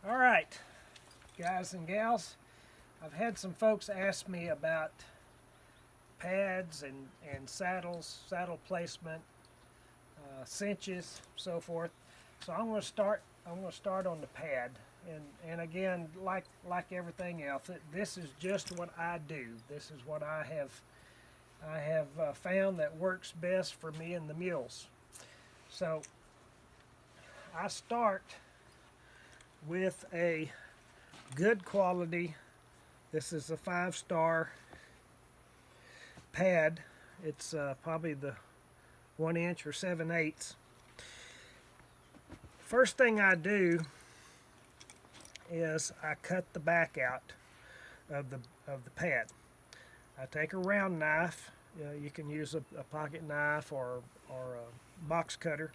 All right, guys and gals, I've had some folks ask me about pads and saddles, saddle placement, cinches, so forth. So I'm going to start on the pad, and again, like everything else, this is just what I do. This is what I have found that works best for me and the mules. So I start with a good quality. This is a 5-star pad. It's probably the 1 inch or 7/8. First thing I do is I cut the back out of the pad. I take a round knife. You can use a pocket knife or a box cutter,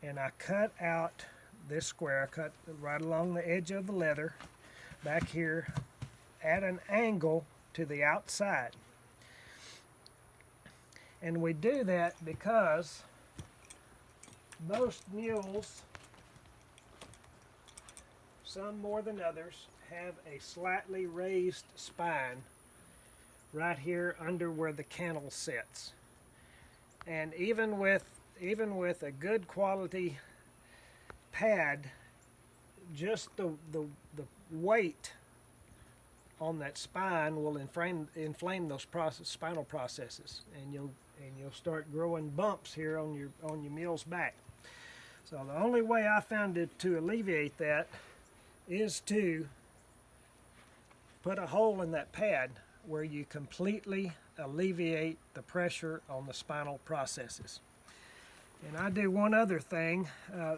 and I cut out this square. I cut right along the edge of the leather back here at an angle to the outside. And we do that because most mules, some more than others, have a slightly raised spine right here under where the cantle sits. And even with a good quality pad, just the weight on that spine will inflame those spinal processes, and you'll start growing bumps here on your mule's back. So the only way I found to alleviate that is to put a hole in that pad where you completely alleviate the pressure on the spinal processes. And I do one other thing.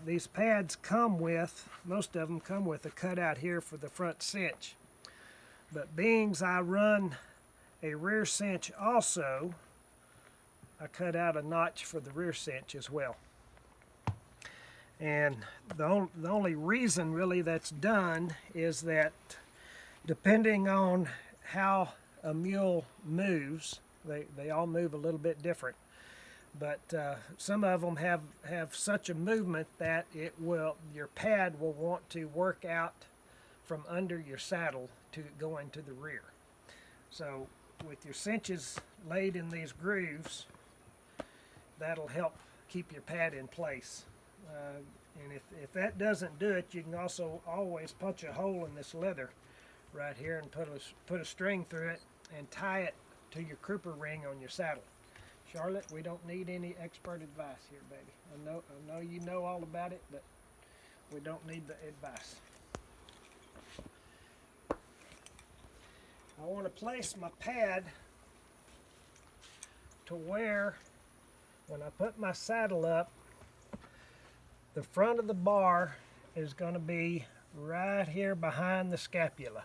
These pads come with, most of them come with a cutout here for the front cinch. But being I run a rear cinch also, I cut out a notch for the rear cinch as well. And the only reason really that's done is that depending on how a mule moves, they all move a little bit different. But some of them have such a movement that your pad will want to work out from under your saddle to go into the rear. So with your cinches laid in these grooves, that'll help keep your pad in place. And if that doesn't do it, you can also always punch a hole in this leather right here and put a string through it and tie it to your crupper ring on your saddle. Charlotte, we don't need any expert advice here, baby. I know you know all about it, but we don't need the advice. I want to place my pad to where, when I put my saddle up, the front of the bar is going to be right here behind the scapula.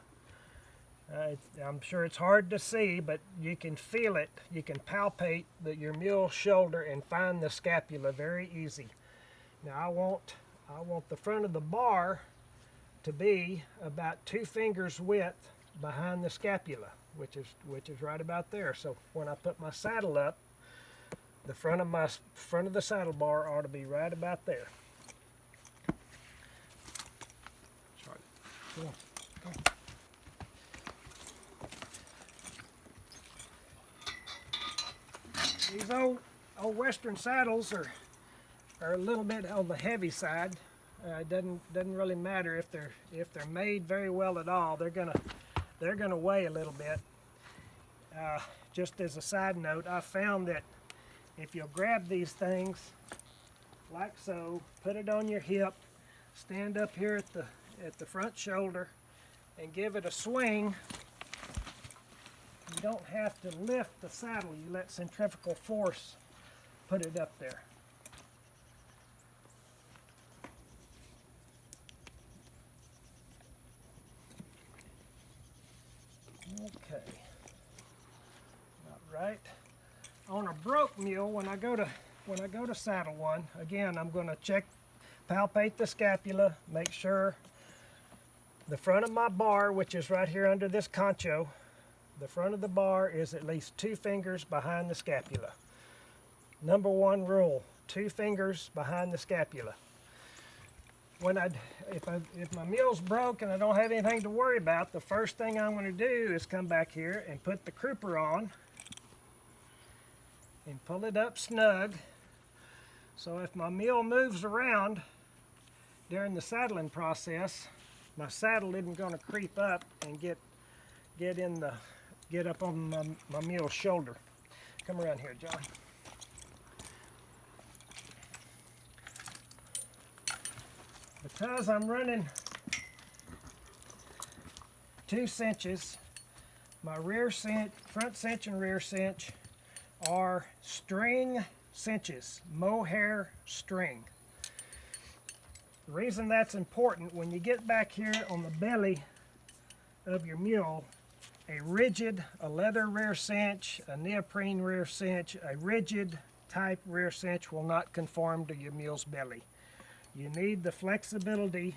I'm sure it's hard to see, but you can feel it. You can palpate your mule's shoulder and find the scapula very easy. Now I want the front of the bar to be about 2 fingers width behind the scapula, which is right about there. So when I put my saddle up, the front of the saddle bar ought to be right about there. Come on, come on. These old Western saddles are a little bit on the heavy side. It doesn't really matter if they're made very well at all. They're gonna weigh a little bit. Just as a side note, I found that if you'll grab these things like so, put it on your hip, stand up here at the front shoulder, and give it a swing. You don't have to lift the saddle. You let centrifugal force put it up there. Okay. All right. On a broke mule, when I go to saddle one, again, I'm going to palpate the scapula, make sure the front of my bar, which is right here under this concho, the front of the bar is at least 2 fingers behind the scapula. Number 1 rule, 2 fingers behind the scapula. if my mule's broke and I don't have anything to worry about, the first thing I'm going to do is come back here and put the crupper on and pull it up snug. So if my mule moves around during the saddling process, my saddle isn't going to creep up and get up on my mule's shoulder. Come around here, John. Because I'm running 2 cinches, my front cinch and rear cinch are string cinches, mohair string. The reason that's important, when you get back here on the belly of your mule, a leather rear cinch, a neoprene rear cinch, a rigid type rear cinch will not conform to your mule's belly. You need the flexibility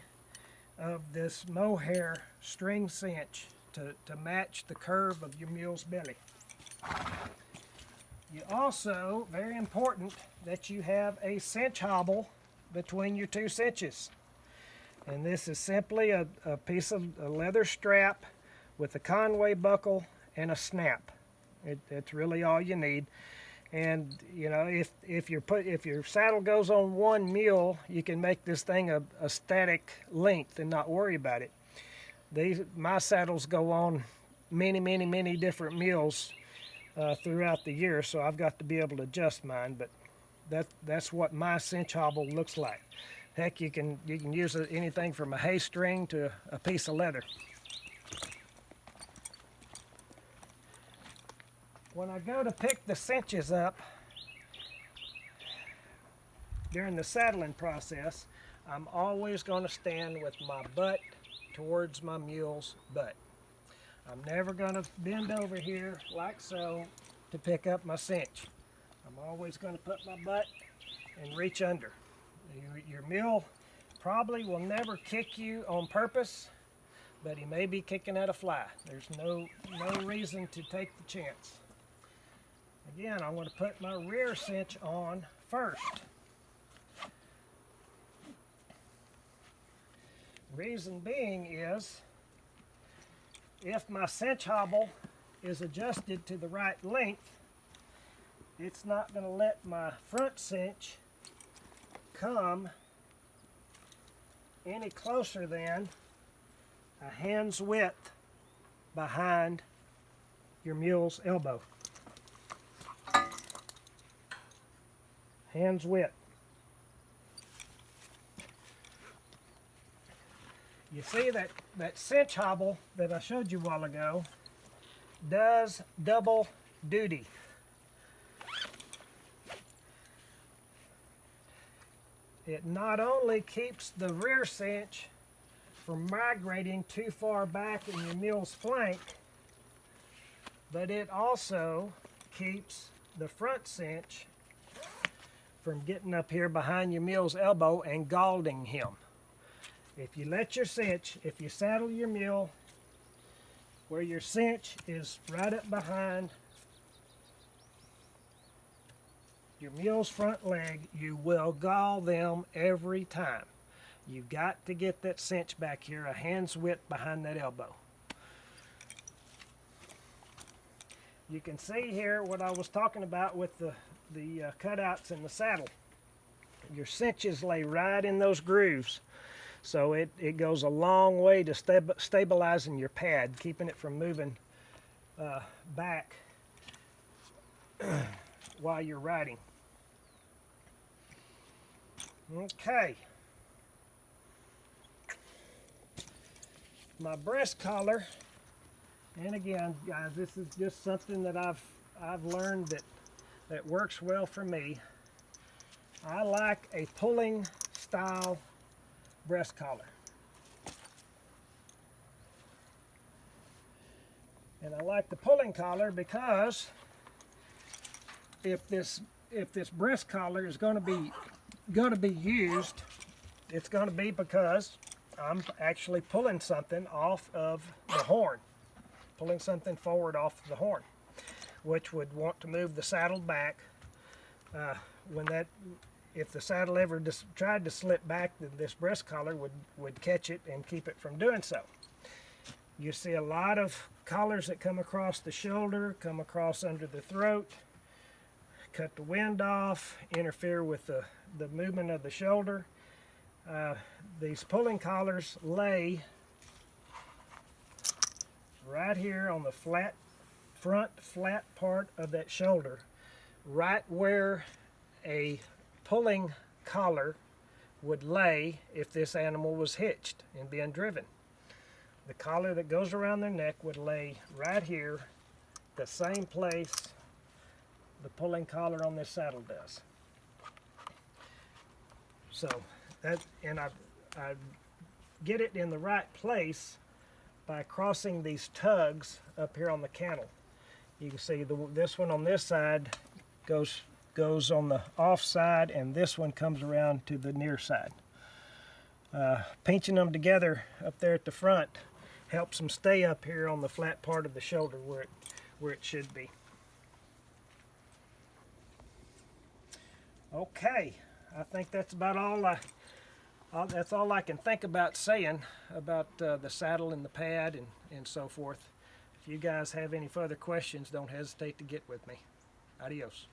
of this mohair string cinch to match the curve of your mule's belly. You also, very important, that you have a cinch hobble between your 2 cinches. And this is simply a piece of a leather strap with a Conway buckle and a snap. It's really all you need. And you know, if your saddle goes on one mule, you can make this thing a static length and not worry about it. My saddles go on many different mules throughout the year, so I've got to be able to adjust mine. But that's what my cinch hobble looks like. Heck, you can use anything from a hay string to a piece of leather. When I go to pick the cinches up during the saddling process, I'm always going to stand with my butt towards my mule's butt. I'm never going to bend over here like so to pick up my cinch. I'm always going to put my butt and reach under. Your mule probably will never kick you on purpose, but he may be kicking at a fly. There's no reason to take the chance. Again, I'm going to put my rear cinch on first. Reason being is, if my cinch hobble is adjusted to the right length, it's not going to let my front cinch come any closer than a hand's width behind your mule's elbow. Hand's width. You see that cinch hobble that I showed you a while ago does double duty. It not only keeps the rear cinch from migrating too far back in your mule's flank, but it also keeps the front cinch from getting up here behind your mule's elbow and galding him. If you let your cinch, if you saddle your mule where your cinch is right up behind your mule's front leg, you will gall them every time. You've got to get that cinch back here a hand's width behind that elbow. You can see here what I was talking about with the cutouts in the saddle. Your cinches lay right in those grooves, so it goes a long way to stabilizing your pad, keeping it from moving back while you're riding. Okay. My breast collar, and again, guys, this is just something that I've learned that works well for me. I like a pulling style breast collar. And I like the pulling collar because if this breast collar is going to be used, it's going to be because I'm actually pulling something off of the horn, pulling something forward off the horn, which would want to move the saddle back when if the saddle ever tried to slip back, then this breast collar would catch it and keep it from doing so. You see a lot of collars that come across the shoulder, come across under the throat, cut the wind off, interfere with the movement of the shoulder. These pulling collars lay right here on the front flat part of that shoulder, right where a pulling collar would lay if this animal was hitched and being driven. The collar that goes around their neck would lay right here, the same place the pulling collar on this saddle does. So that, and I get it in the right place by crossing these tugs up here on the cantle. You can see this one on this side goes on the off side, and this one comes around to the near side. Pinching them together up there at the front helps them stay up here on the flat part of the shoulder where it should be. Okay, I think that's about all that's all I can think about saying about the saddle and the pad and so forth. If you guys have any further questions, don't hesitate to get with me. Adios.